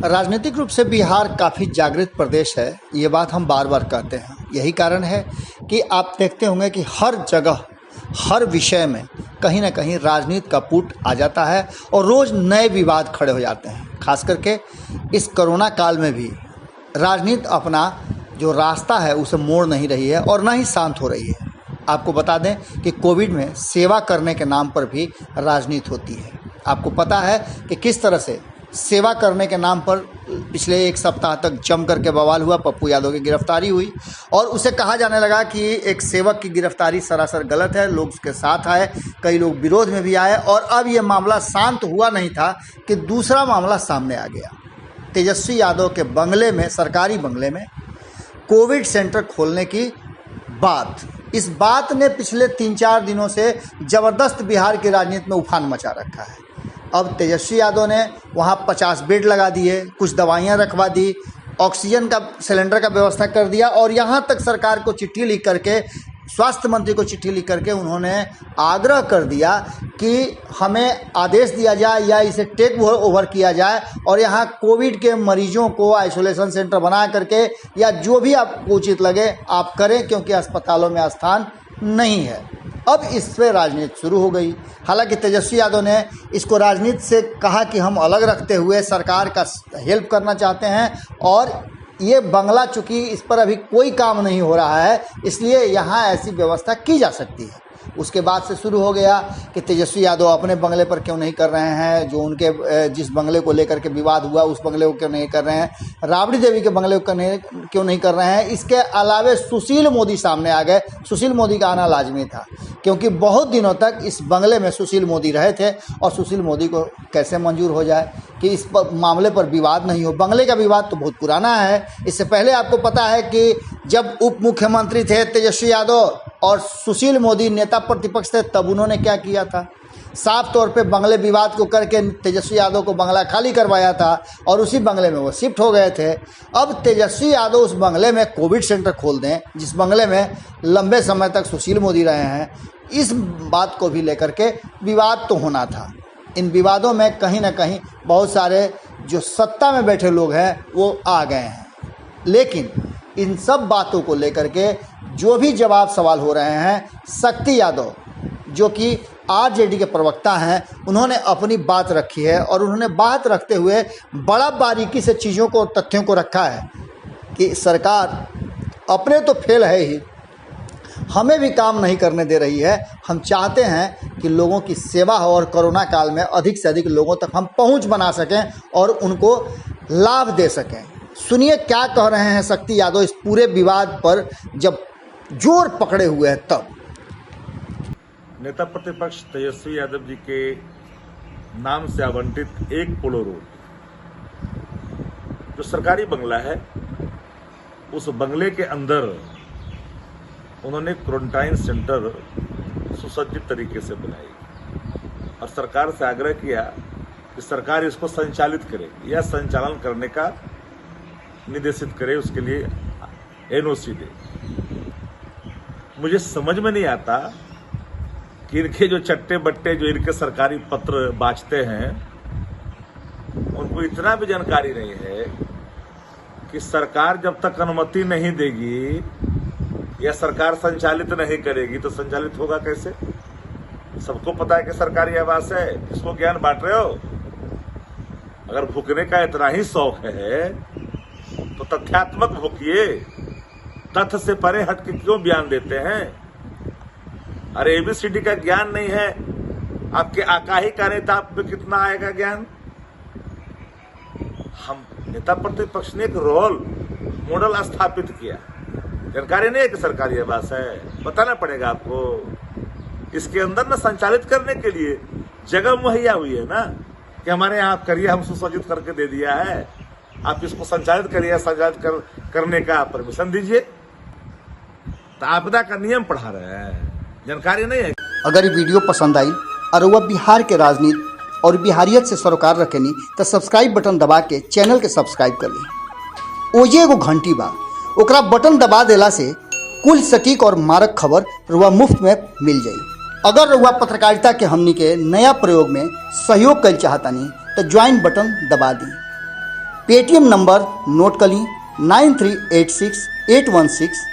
राजनीतिक रूप से बिहार काफ़ी जागृत प्रदेश है, ये बात हम बार बार कहते हैं। यही कारण है कि आप देखते होंगे कि हर जगह हर विषय में कहीं ना कहीं राजनीति का पुट आ जाता है और रोज़ नए विवाद खड़े हो जाते हैं। खास करके इस कोरोना काल में भी राजनीति अपना जो रास्ता है उसे मोड़ नहीं रही है और ना ही शांत हो रही है। आपको बता दें कि कोविड में सेवा करने के नाम पर भी राजनीति होती है। आपको पता है कि किस तरह से सेवा करने के नाम पर पिछले एक सप्ताह तक जम करके बवाल हुआ। पप्पू यादव की गिरफ्तारी हुई और उसे कहा जाने लगा कि एक सेवक की गिरफ्तारी सरासर गलत है, लोग उसके साथ आए, कई लोग विरोध में भी आए और अब ये मामला शांत हुआ नहीं था कि दूसरा मामला सामने आ गया। तेजस्वी यादव के बंगले में, सरकारी बंगले में कोविड सेंटर खोलने की बात, इस बात ने पिछले 3-4 दिनों से ज़बरदस्त बिहार की राजनीति में उफान मचा रखा है। अब तेजस्वी यादव ने वहाँ 50 बेड लगा दिए, कुछ दवाइयाँ रखवा दी, ऑक्सीजन का सिलेंडर का व्यवस्था कर दिया और यहाँ तक सरकार को चिट्ठी लिख करके, स्वास्थ्य मंत्री को चिट्ठी लिख करके उन्होंने आग्रह कर दिया कि हमें आदेश दिया जाए या इसे टेक ओवर किया जाए और यहाँ कोविड के मरीजों को आइसोलेशन सेंटर बना करके या जो भी आपको उचित लगे आप करें, क्योंकि अस्पतालों में स्थान नहीं है। अब इस पर राजनीति शुरू हो गई। हालांकि तेजस्वी यादव ने इसको राजनीति से कहा कि हम अलग रखते हुए सरकार का हेल्प करना चाहते हैं और ये बंगला चूँकि इस पर अभी कोई काम नहीं हो रहा है, इसलिए यहाँ ऐसी व्यवस्था की जा सकती है। उसके बाद से शुरू हो गया कि तेजस्वी यादव अपने बंगले पर क्यों नहीं कर रहे हैं, जो उनके जिस बंगले को लेकर के विवाद हुआ उस बंगले को क्यों नहीं कर रहे हैं, राबड़ी देवी के बंगले को क्यों नहीं कर रहे हैं। इसके अलावे सुशील मोदी सामने आ गए। सुशील मोदी का आना लाजमी था क्योंकि बहुत दिनों तक इस बंगले में सुशील मोदी रहे थे और सुशील मोदी को कैसे मंजूर हो जाए कि इस मामले पर विवाद नहीं हो। बंगले का विवाद तो बहुत पुराना है। इससे पहले आपको पता है कि जब उप मुख्यमंत्री थे तेजस्वी यादव और सुशील मोदी नेता प्रतिपक्ष थे, तब उन्होंने क्या किया था, साफ तौर पे बंगले विवाद को करके तेजस्वी यादव को बंगला खाली करवाया था और उसी बंगले में वो शिफ्ट हो गए थे। अब तेजस्वी यादव उस बंगले में कोविड सेंटर खोल दें जिस बंगले में लंबे समय तक सुशील मोदी रहे हैं, इस बात को भी लेकर के विवाद तो होना था। इन विवादों में कहीं ना कहीं बहुत सारे जो सत्ता में बैठे लोग हैं वो आ गए हैं, लेकिन इन सब बातों को लेकर के जो भी जवाब सवाल हो रहे हैं, शक्ति यादव जो कि आरजेडी के प्रवक्ता हैं, उन्होंने अपनी बात रखी है और उन्होंने बात रखते हुए बड़ा बारीकी से चीज़ों को, तथ्यों को रखा है कि सरकार अपने तो फेल है ही, हमें भी काम नहीं करने दे रही है। हम चाहते हैं कि लोगों की सेवा हो और कोरोना काल में अधिक से अधिक लोगों तक हम पहुंच बना सकें और उनको लाभ दे सकें। सुनिए क्या कह रहे हैं शक्ति यादव इस पूरे विवाद पर जब जोर पकड़े हुए हैं तब। नेता प्रतिपक्ष तेजस्वी यादव जी के नाम से आवंटित 1 पोलो रोड जो सरकारी बंगला है, उस बंगले के अंदर उन्होंने क्वारंटाइन सेंटर सुसज्जित तरीके से बनाई और सरकार से आग्रह किया कि सरकार इसको संचालित करे या संचालन करने का निर्देशित करे, उसके लिए एनओसी दे। मुझे समझ में नहीं आता कि इनके जो चट्टे बट्टे जो इनके सरकारी पत्र बाँचते हैं उनको इतना भी जानकारी नहीं है कि सरकार जब तक अनुमति नहीं देगी या सरकार संचालित नहीं करेगी तो संचालित होगा कैसे। सबको पता है कि सरकारी आवास है, किसको ज्ञान बांट रहे हो। अगर भूखने का इतना ही शौक है तो तथ्यात्मक भूखिए, तथ्य से परे हट के क्यों बयान देते हैं। अरे एबीसीडी का ज्ञान नहीं है, आपके आकाही का नेता आप पे कितना आएगा ज्ञान। हम नेता प्रतिपक्ष ने एक रोल मॉडल स्थापित किया, जानकारी नहीं है कि सरकारी आवास है, बताना पड़ेगा आपको। इसके अंदर ना संचालित करने के लिए जगह मुहैया हुई है ना कि हमारे यहाँ आप करिए, हम सुसज्जित करके दे दिया है, आप इसको संचालित करिए, संचालित करने का परमिशन दीजिए। तो आपदा का नियम पढ़ा रहे हैं, जानकारी नहीं है। अगर ये वीडियो पसंद आई और वह बिहार के राजनीति और बिहारियत से सरोकार रखेनी तो सब्सक्राइब बटन दबा के चैनल के सब्सक्राइब कर ली। ओजे एगो घंटी बा, ओकरा बटन दबा देला से कुल सटीक और मारक खबर रुआ मुफ्त में मिल जाई। अगर रुआ पत्रकारिता के हमनी के नया प्रयोग में सहयोग कर चाहतानी तो ज्वाइन बटन दबा दी। पेटीएम नंबर नोट कर ली 93868166